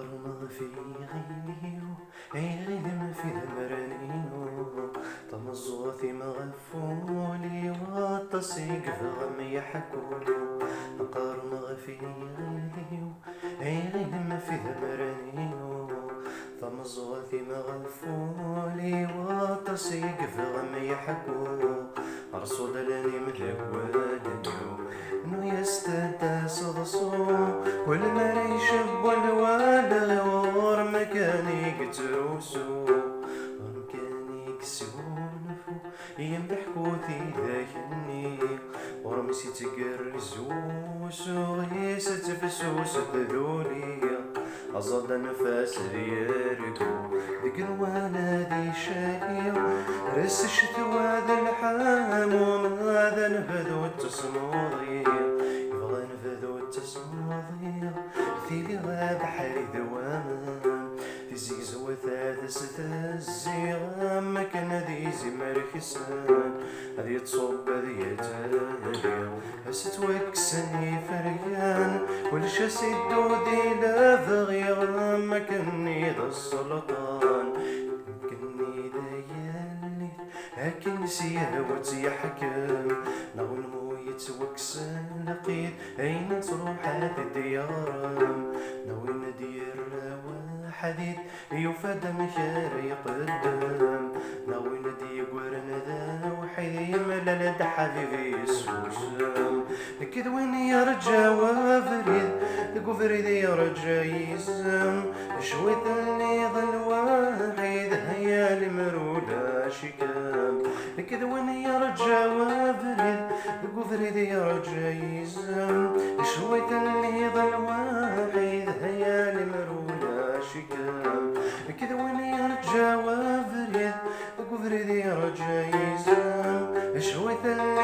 قرن في غيليو غيلم في ذمرانيو طمزوثي مغفولي والتصيق في غم يحكولو قرن في غيليو غيلم في ذمرانيو طمزوثي مغفولي والتصيق في غم يحكولو رصود لاني مذوالنيو انو يستدى صدصو والمري يشب والوالغ ورمكاني قتروسو ورمكاني كسونفو يمدحكو ذي ذاكني ورمسي تقرزوس وغيس تفسوس تذولي أصد نفاس دياركو ذيك الوانا ذي شايو رس الشتوى ذا الحام ومن هذا نفذو التصموضي يبغى نفذو التصموضي ثيلي غاب حالي ذواما في زيزو ثالث الزيغام مكان ذي زمر خسان هذي تصب ذي تالي ستوكسني فريان ولش سيدو ذي لافغي غام مكاني ذا السلطان مكاني ذا يالي لكن سيهوت يحكم نغن مو يتوكسن لقيت أين تروح هذه الديار ناوي ندير حديد يفاد مخير يقدم ناوي ندي قرن ذا وحيد ملل حبيبي السوسم لكد وين يرجع وفريد لقو فريد يرجع يزم شويت اللي ظل واحد هيا المرودة شكام لكد وين يرجع وفريد لقو فريد يرجع يزم شويت اللي ظل واحد هيا المرودة شكام كذا وين يرجع وفريد وفريد يرجع يزم شويت اللي